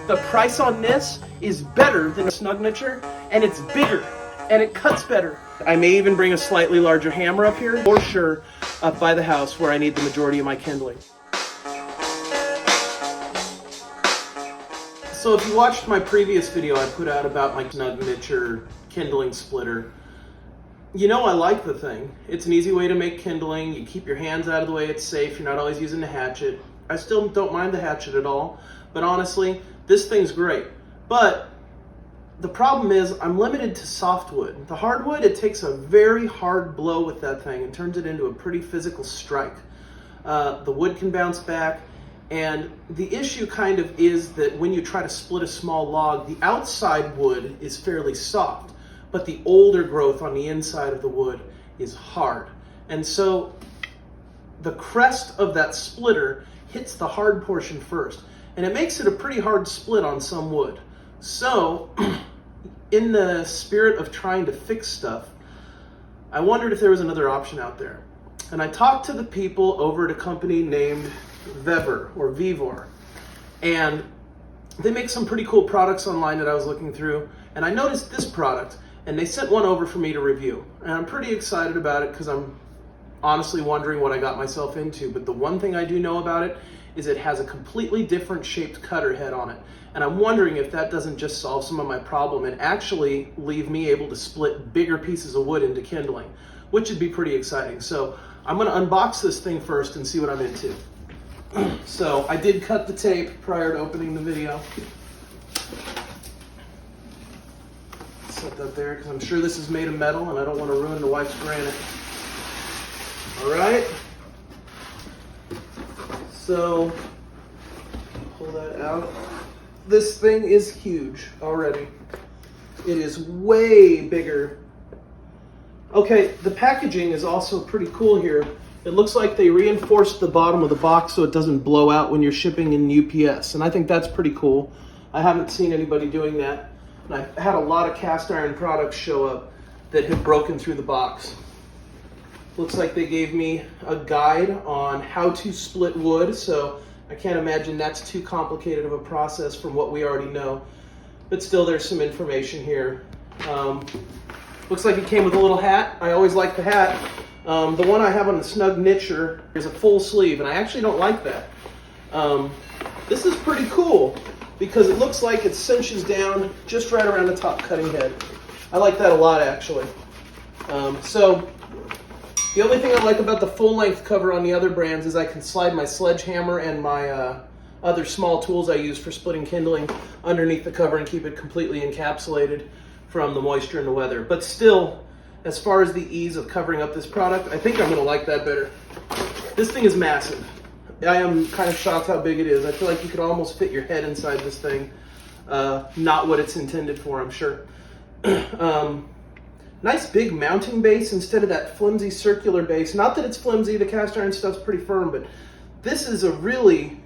The price on this is better than a Snug Niture, and it's bigger, and it cuts better. I may even bring a slightly larger hammer up here, for sure, up by the house where I need the majority of my kindling. So if you watched my previous video I put out about my Snug Niture Kindling Splitter, you know I like the thing. It's an easy way to make kindling. You keep your hands out of the way, it's safe, you're not always using the hatchet. I still don't mind the hatchet at all, but honestly, this thing's great. But the problem is I'm limited to softwood. The hardwood, it takes a very hard blow with that thing and turns it into a pretty physical strike. The wood can bounce back, and the issue kind of is that when you try to split a small log, the outside wood is fairly soft, but the older growth on the inside of the wood is hard. And so the crest of that splitter hits the hard portion first, and it makes it a pretty hard split on some wood. So in the spirit of trying to fix stuff, I wondered if there was another option out there. And I talked to the people over at a company named Vevor, and they make some pretty cool products online that I was looking through, and I noticed this product, and they sent one over for me to review. And I'm pretty excited about it because I'm honestly wondering what I got myself into. But the one thing I do know about it is it has a completely different shaped cutter head on it. And I'm wondering if that doesn't just solve some of my problem and actually leave me able to split bigger pieces of wood into kindling, which would be pretty exciting. So I'm gonna unbox this thing first and see what I'm into. So I did cut the tape prior to opening the video. Set that there because I'm sure this is made of metal and I don't want to ruin the wife's granite. All right. So pull that out. This thing is huge already. It is way bigger. Okay, the packaging is also pretty cool here. It looks like they reinforced the bottom of the box so it doesn't blow out when you're shipping in UPS, and I think that's pretty cool. I haven't seen anybody doing that. And I've had a lot of cast iron products show up that have broken through the box. Looks like they gave me a guide on how to split wood, so I can't imagine that's too complicated of a process from what we already know. But still, there's some information here. Looks like it came with a little hat. I always like the hat. The one I have on the Snug Niture is a full sleeve, and I actually don't like that. This is pretty cool because it looks like it cinches down just right around the top cutting head. I like that a lot, actually. So the only thing I like about the full-length cover on the other brands is I can slide my sledgehammer and my other small tools I use for splitting kindling underneath the cover and keep it completely encapsulated from the moisture and the weather. But still, as far as the ease of covering up this product, I think I'm going to like that better. This thing is massive. I am kind of shocked how big it is. I feel like you could almost fit your head inside this thing. Not what it's intended for, I'm sure. Nice big mounting base instead of that flimsy circular base. Not that it's flimsy, the cast iron stuff's pretty firm, but this is a really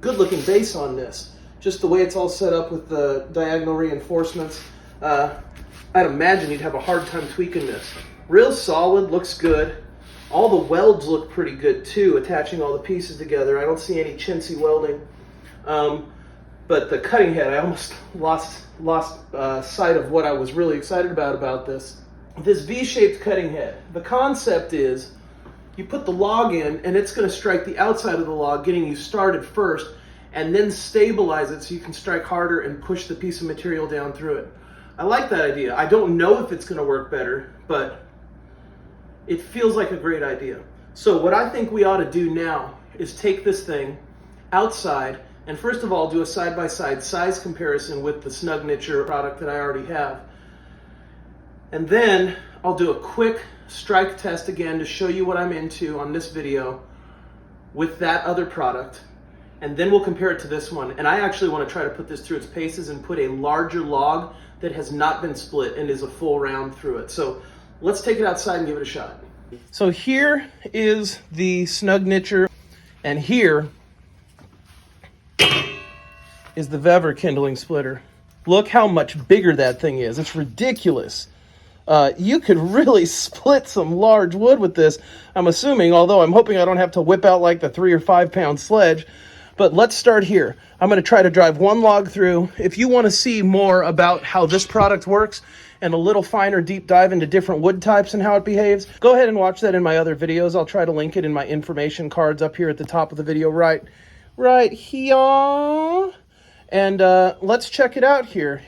good looking base on this. Just the way it's all set up with the diagonal reinforcements. I'd imagine you'd have a hard time tweaking this. Real solid, looks good. All the welds look pretty good too, attaching all the pieces together. I don't see any chintzy welding. But the cutting head, I almost lost sight of what I was really excited about this. This V-shaped cutting head. The concept is you put the log in and it's going to strike the outside of the log, getting you started first, and then stabilize it so you can strike harder and push the piece of material down through it. I like that idea. I don't know if it's going to work better, but it feels like a great idea. So what I think we ought to do now is take this thing outside and first of all do a side-by-side size comparison with the Snug Niture product that I already have. And then I'll do a quick strike test again to show you what I'm into on this video with that other product. And then we'll compare it to this one. And I actually want to try to put this through its paces and put a larger log that has not been split and is a full round through it. So let's take it outside and give it a shot. So here is the Snug Niture, and here is the Vevor Kindling Splitter. Look how much bigger that thing is. It's ridiculous. You could really split some large wood with this, I'm assuming, although I'm hoping I don't have to whip out like the 3 or 5 pound sledge. But let's start here. I'm going to try to drive one log through. If you want to see more about how this product works and a little finer deep dive into different wood types and how it behaves, go ahead and watch that in my other videos. I'll try to link it in my information cards up here at the top of the video right here. And let's check it out here.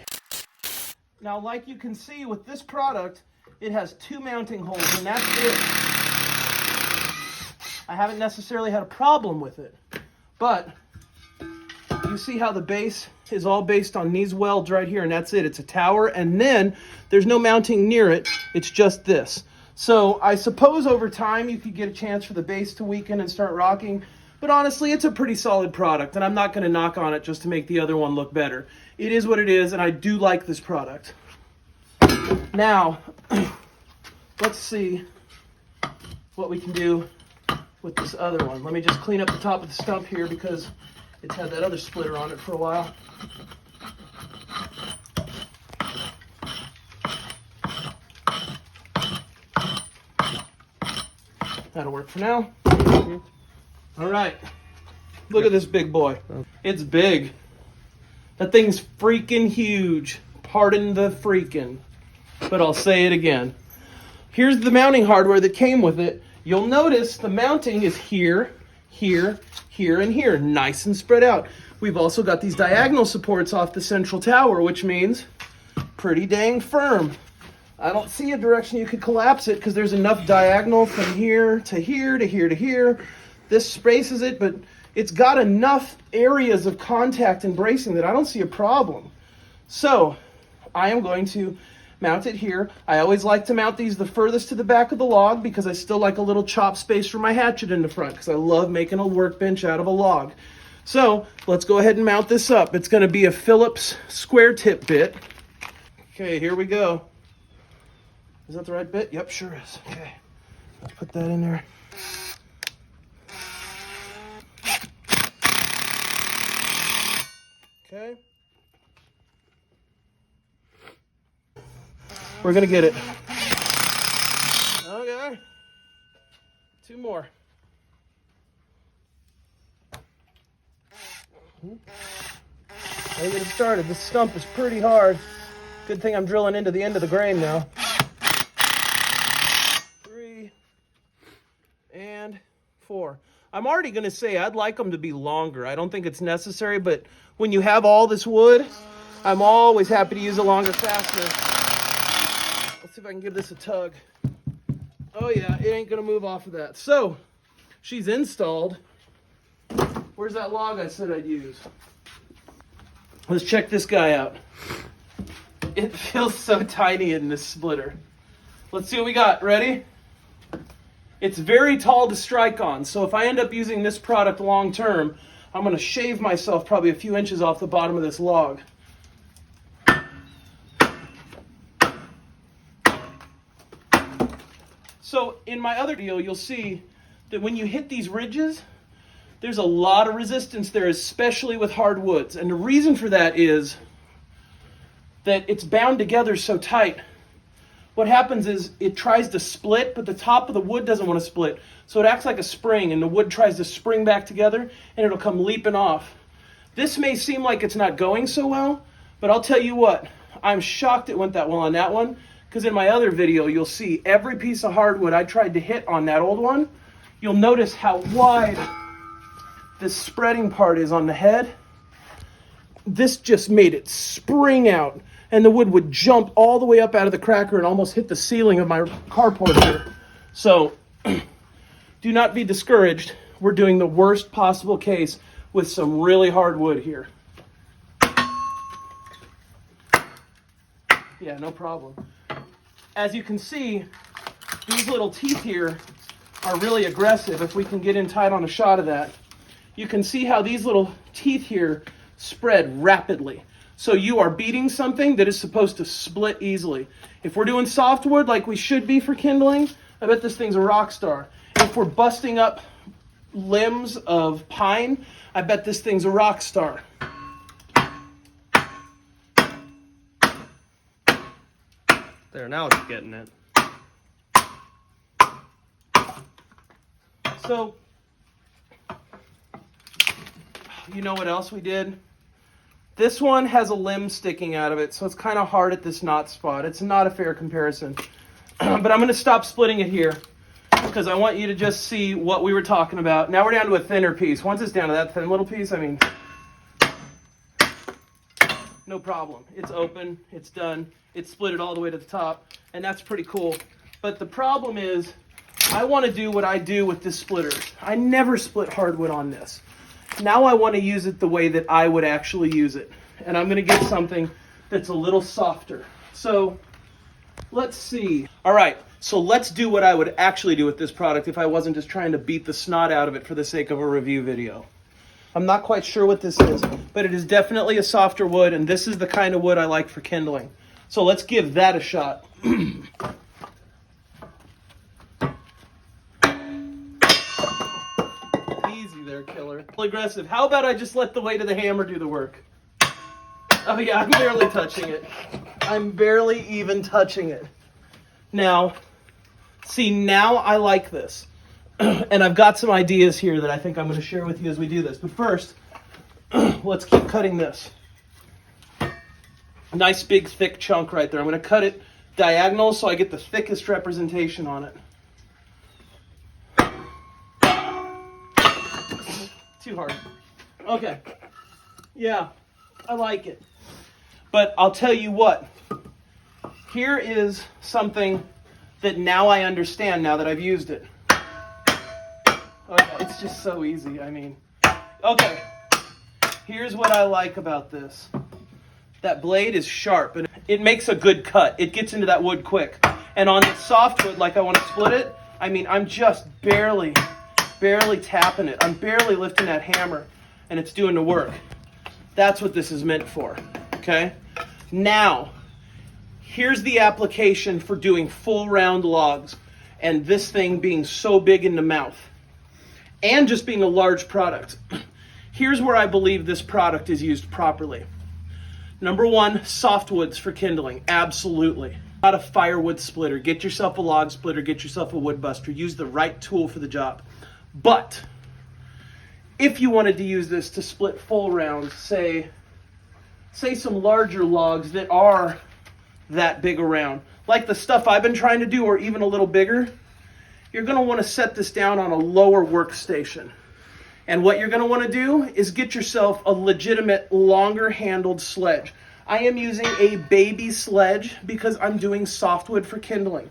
Now, like you can see with this product, it has 2 mounting holes, and that's it. I haven't necessarily had a problem with it, but you see how the base is all based on these welds right here, and that's it. It's a tower, and then there's no mounting near it. It's just this. So I suppose over time you could get a chance for the base to weaken and start rocking, but honestly, it's a pretty solid product, and I'm not going to knock on it just to make the other one look better. It is what it is, and I do like this product. Now, let's see what we can do with this other one. Let me just clean up the top of the stump here because it's had that other splitter on it for a while. That'll work for now. All right. Look at this big boy. It's big. That thing's freaking huge. Pardon the freaking. But I'll say it again. Here's the mounting hardware that came with it. You'll notice the mounting is here, here, here, and here, nice and spread out. We've also got these diagonal supports off the central tower, which means pretty dang firm. I don't see a direction you could collapse it because there's enough diagonal from here to here to here to here. This spaces it, but it's got enough areas of contact and bracing that I don't see a problem. So I am going to mount it here. I always like to mount these the furthest to the back of the log because I still like a little chop space for my hatchet in the front because I love making a workbench out of a log. So let's go ahead and mount this up. It's going to be a Phillips square tip bit. Okay, here we go. Is that the right bit? Yep, sure is. Okay, let's put that in there. Okay. We're gonna get it. Okay. 2 more. Let me get it started. This stump is pretty hard. Good thing I'm drilling into the end of the grain now. 3 and 4. I'm already gonna say I'd like them to be longer. I don't think it's necessary, but when you have all this wood, I'm always happy to use a longer fastener. Let's see if I can give this a tug. Oh yeah, it ain't gonna move off of that. So, she's installed. Where's that log I said I'd use? Let's check this guy out. It feels so tiny in this splitter. Let's see what we got. Ready? It's very tall to strike on, so if I end up using this product long term, I'm gonna shave myself probably a few inches off the bottom of this log. So in my other video, you'll see that when you hit these ridges, there's a lot of resistance there, especially with hardwoods. And the reason for that is that it's bound together so tight. What happens is it tries to split, but the top of the wood doesn't want to split. So it acts like a spring, and the wood tries to spring back together, and it'll come leaping off. This may seem like it's not going so well, but I'll tell you what, I'm shocked it went that well on that one. Because in my other video, you'll see every piece of hardwood I tried to hit on that old one. You'll notice how wide this spreading part is on the head. This just made it spring out, and the wood would jump all the way up out of the cracker and almost hit the ceiling of my carport here. So do not be discouraged. We're doing the worst possible case with some really hard wood here. Yeah, no problem. As you can see, these little teeth here are really aggressive. If we can get in tight on a shot of that, you can see how these little teeth here spread rapidly. So you are beating something that is supposed to split easily. If we're doing softwood like we should be for kindling, I bet this thing's a rock star. If we're busting up limbs of pine, I bet this thing's a rock star. There, now it's getting it. So you know what else we did? This one has a limb sticking out of it, so it's kind of hard at this knot spot. It's not a fair comparison. But I'm going to stop splitting it here because I want you to just see what we were talking about. Now we're down to a thinner piece. Once it's down to that thin little piece, I mean, no problem. It's open, it's done, it's split it all the way to the top, and that's pretty cool. But the problem is, I want to do what I do with this splitter. I never split hardwood on this. Now I want to use it the way that I would actually use it. And I'm going to get something that's a little softer. So let's see. All right, so let's do what I would actually do with this product if I wasn't just trying to beat the snot out of it for the sake of a review video. I'm not quite sure what this is, but it is definitely a softer wood, and this is the kind of wood I like for kindling. So let's give that a shot. Easy there, killer. Aggressive. How about I just let the weight of the hammer do the work? Oh yeah, I'm barely touching it. I'm barely even touching it. Now, see, now I like this. And I've got some ideas here that I think I'm going to share with you as we do this. But first, let's keep cutting this. Nice big thick chunk right there. I'm going to cut it diagonal so I get the thickest representation on it. Too hard. Okay. Yeah, I like it. But I'll tell you what. Here is something that now I understand now that I've used it. Okay, it's just so easy. I mean, okay. Here's what I like about this. That blade is sharp and it makes a good cut. It gets into that wood quick. And on the softwood, like I want to split it, I mean, I'm just barely tapping it. I'm barely lifting that hammer and it's doing the work. That's what this is meant for, okay? Now, here's the application for doing full round logs and this thing being so big in the mouth and just being a large product. Here's where I believe this product is used properly. Number one, softwoods for kindling, absolutely. Not a firewood splitter. Get yourself a log splitter, get yourself a wood buster. Use the right tool for the job. But if you wanted to use this to split full rounds, say some larger logs that are that big around, like the stuff I've been trying to do or even a little bigger, you're going to want to set this down on a lower workstation. And what you're going to want to do is get yourself a legitimate longer handled sledge. I am using a baby sledge because I'm doing softwood for kindling.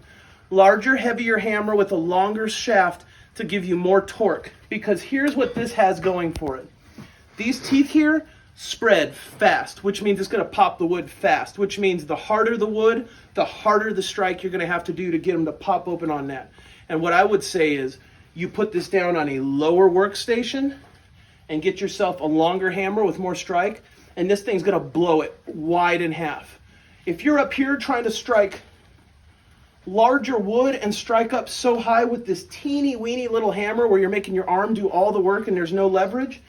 Larger, heavier hammer with a longer shaft to give you more torque. Because here's what this has going for it. These teeth here spread fast, which means it's going to pop the wood fast, which means the harder the wood, the harder the strike you're going to have to do to get them to pop open on that. And what I would say is you put this down on a lower workstation and get yourself a longer hammer with more strike, and this thing's going to blow it wide in half. If you're up here trying to strike larger wood and strike up so high with this teeny weeny little hammer where you're making your arm do all the work and there's no leverage,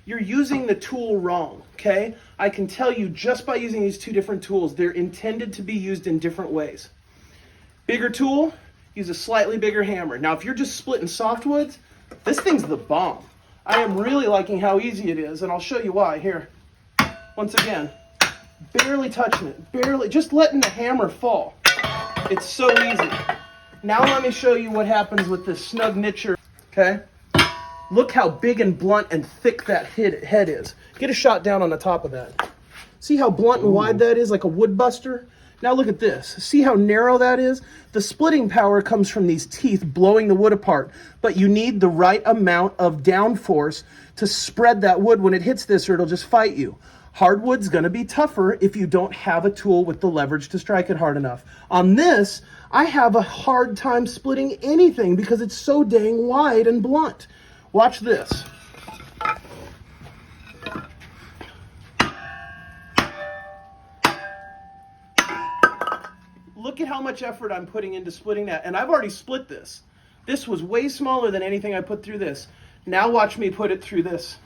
you're using the tool wrong, okay? I can tell you just by using these two different tools, they're intended to be used in different ways. Bigger tool, use a slightly bigger hammer. Now, if you're just splitting softwoods, this thing's the bomb. I am really liking how easy it is, and I'll show you why. Here, once again, barely touching it, barely, just letting the hammer fall. It's so easy. Now let me show you what happens with this Snug Niture, okay? Look how big and blunt and thick that head is. Get a shot down on the top of that. See how blunt and wide that is, like a wood buster? Now look at this. See how narrow that is? The splitting power comes from these teeth blowing the wood apart, but you need the right amount of downforce to spread that wood when it hits this or it'll just fight you. Hardwood's gonna be tougher if you don't have a tool with the leverage to strike it hard enough. On this, I have a hard time splitting anything because it's so dang wide and blunt. Watch this. Look at how much effort I'm putting into splitting that. And I've already split this. This was way smaller than anything I put through this. Now watch me put it through this.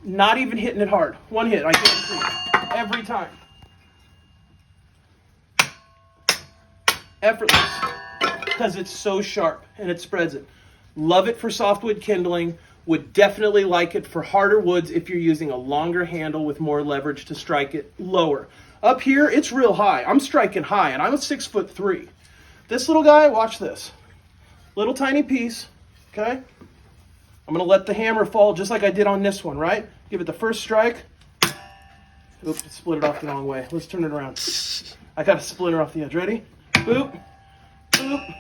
Not even hitting it hard. One hit, I guarantee. Every time. Effortless. Because it's so sharp and it spreads it. Love it for softwood kindling. would definitely like it for harder woods if you're using a longer handle with more leverage to strike it lower. Up here, it's real high. I'm striking high, and I'm a 6'3". This little guy, watch this. Little tiny piece, okay? I'm gonna let the hammer fall just like I did on this one, right? Give it the first strike. Oops, split it off the wrong way. Let's turn it around. I got a splitter off the edge. Ready? Boop, boop,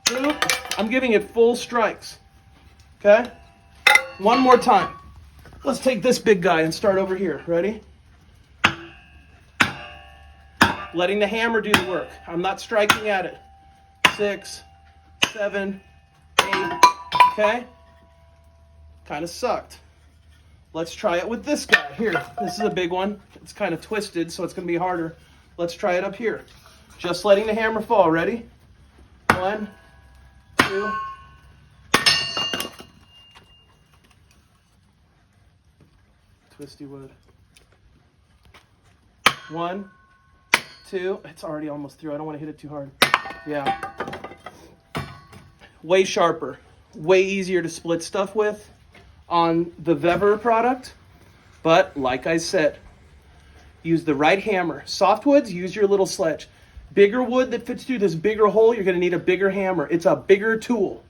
boop. I'm giving it full strikes, okay? One more time. Let's take this big guy and start over here. Ready? Letting the hammer do the work. I'm not striking at it. 6, 7, 8, okay? Kind of sucked. Let's try it with this guy. Here, this is a big one. It's kind of twisted, so it's going to be harder. Let's try it up here. Just letting the hammer fall. Ready? 1, 2. Twisty wood. 1, 2. It's already almost through. I don't want to hit it too hard. Yeah. Way sharper. Way easier to split stuff with on the Vevor product. But like I said, use the right hammer. Softwoods, use your little sledge. Bigger wood that fits through this bigger hole, you're going to need a bigger hammer. It's a bigger tool.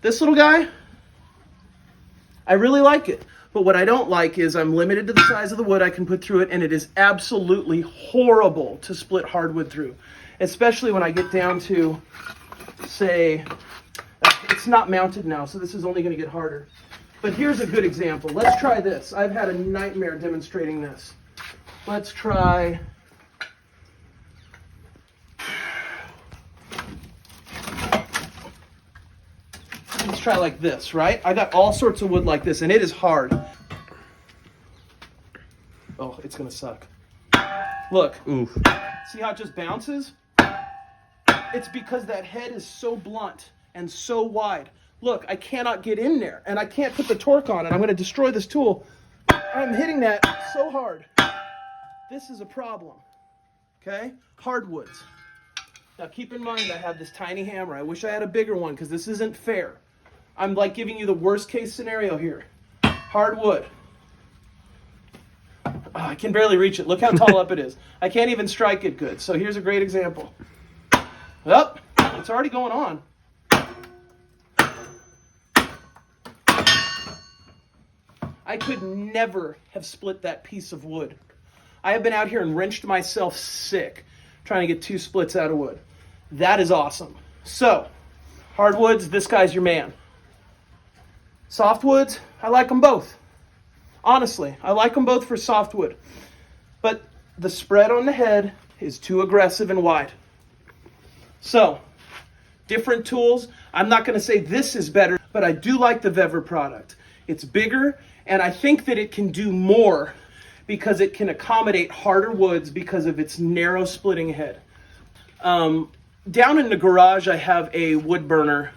This little guy, I really like it. But what I don't like is I'm limited to the size of the wood I can put through it, and it is absolutely horrible to split hardwood through. Especially when I get down to, say, it's not mounted now, so this is only going to get harder. But here's a good example. Let's try this. I've had a nightmare demonstrating this. Let's try... Let's try like this, right? I got all sorts of wood like this, and it is hard. Oh, it's gonna suck. Look. Oof. See how it just bounces? It's because that head is so blunt and so wide. Look, I cannot get in there, and I can't put the torque on it. I'm gonna destroy this tool. I'm hitting that so hard. This is a problem, okay? Hardwoods. Now keep in mind I have this tiny hammer. I wish I had a bigger one because this isn't fair. I'm like giving you the worst case scenario here. Hardwood. Oh, I can barely reach it. Look how tall up it is. I can't even strike it good. So here's a great example. Well, it's already going on. I could never have split that piece of wood. I have been out here and wrenched myself sick trying to get 2 splits out of wood. That is awesome. So, hardwoods, this guy's your man. Softwoods, I like them both. Honestly, I like them both for softwood. But the spread on the head is too aggressive and wide. So, different tools. I'm not going to say this is better, but I do like the Vevor product. It's bigger, and I think that it can do more because it can accommodate harder woods because of its narrow splitting head. Down in the garage, I have a wood burner,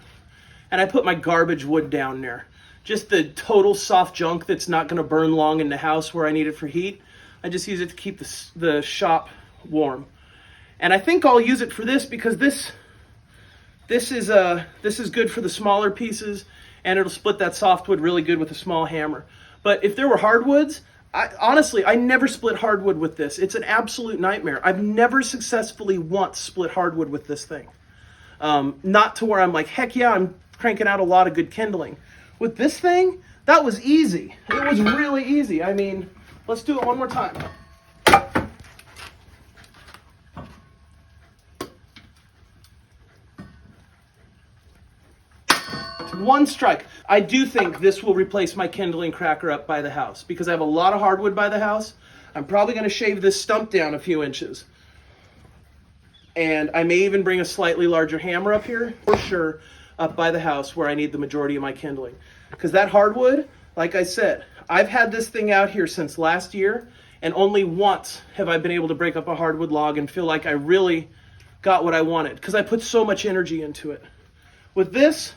and I put my garbage wood down there. Just the total soft junk that's not going to burn long in the house where I need it for heat. I just use it to keep the shop warm. And I think I'll use it for this because this is good for the smaller pieces, and it'll split that softwood really good with a small hammer. But if there were hardwoods, honestly, I never split hardwood with this. It's an absolute nightmare. I've never successfully once split hardwood with this thing. Not to where I'm like, heck yeah, I'm cranking out a lot of good kindling. With this thing, that was easy. It was really easy. I mean, let's do it one more time. One strike. I do think this will replace my kindling cracker up by the house because I have a lot of hardwood by the house. I'm probably going to shave this stump down a few inches. And I may even bring a slightly larger hammer up here, for sure, up by the house where I need the majority of my kindling. Because that hardwood, like I said, I've had this thing out here since last year, and only once have I been able to break up a hardwood log and feel like I really got what I wanted because I put so much energy into it. With this,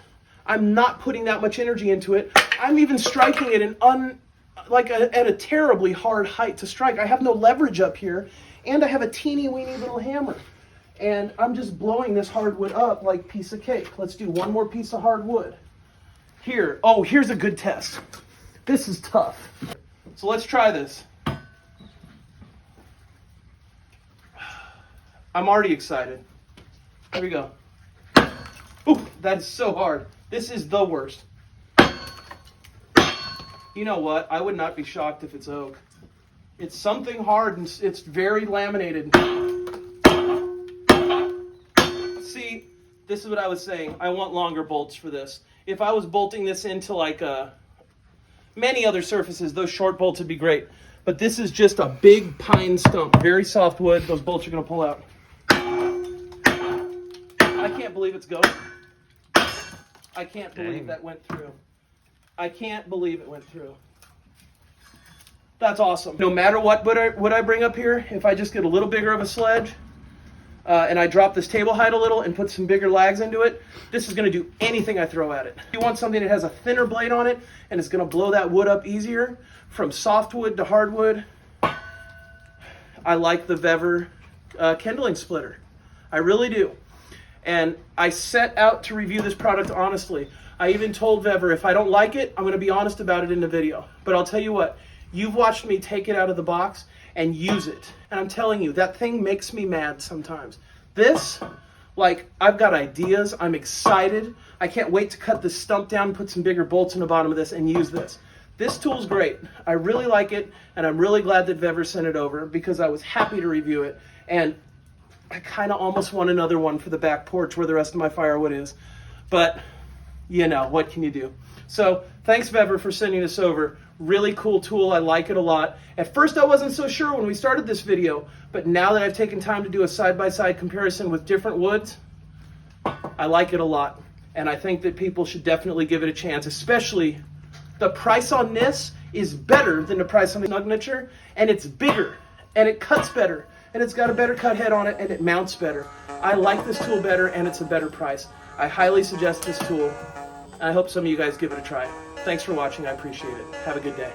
I'm not putting that much energy into it. I'm even striking it at a terribly hard height to strike. I have no leverage up here, and I have a teeny weeny little hammer. And I'm just blowing this hardwood up like piece of cake. Let's do one more piece of hardwood. Here, oh, here's a good test. This is tough. So let's try this. I'm already excited. Here we go. Ooh, that's so hard. This is the worst. You know what? I would not be shocked if it's oak. It's something hard and it's very laminated. See, this is what I was saying. I want longer bolts for this. If I was bolting this into like many other surfaces, those short bolts would be great. But this is just a big pine stump, very soft wood. Those bolts are going to pull out. I can't believe it's going. I can't believe that went through. I can't believe it went through. That's awesome. No matter what I bring up here, if I just get a little bigger of a sledge and I drop this table height a little and put some bigger lags into it, this is going to do anything I throw at it. You want something that has a thinner blade on it and it's going to blow that wood up easier from softwood to hardwood. I like the Vevor Kindling Splitter. I really do. And I set out to review this product honestly. I even told Vevor, if I don't like it, I'm going to be honest about it in the video. But I'll tell you what, you've watched me take it out of the box and use it. And I'm telling you, that thing makes me mad sometimes. This, like, I've got ideas. I'm excited. I can't wait to cut this stump down, put some bigger bolts in the bottom of this, and use this. This tool's great. I really like it, and I'm really glad that Vevor sent it over because I was happy to review it. And I kind of almost want another one for the back porch where the rest of my firewood is. But, you know, what can you do? So, thanks, Vevor, for sending this over. Really cool tool. I like it a lot. At first, I wasn't so sure when we started this video, but now that I've taken time to do a side-by-side comparison with different woods, I like it a lot. And I think that people should definitely give it a chance, especially the price on this is better than the price on the Snug Niture, and it's bigger, and it cuts better, and it's got a better cut head on it, and it mounts better. I like this tool better, and it's a better price. I highly suggest this tool. I hope some of you guys give it a try. Thanks for watching. I appreciate it. Have a good day.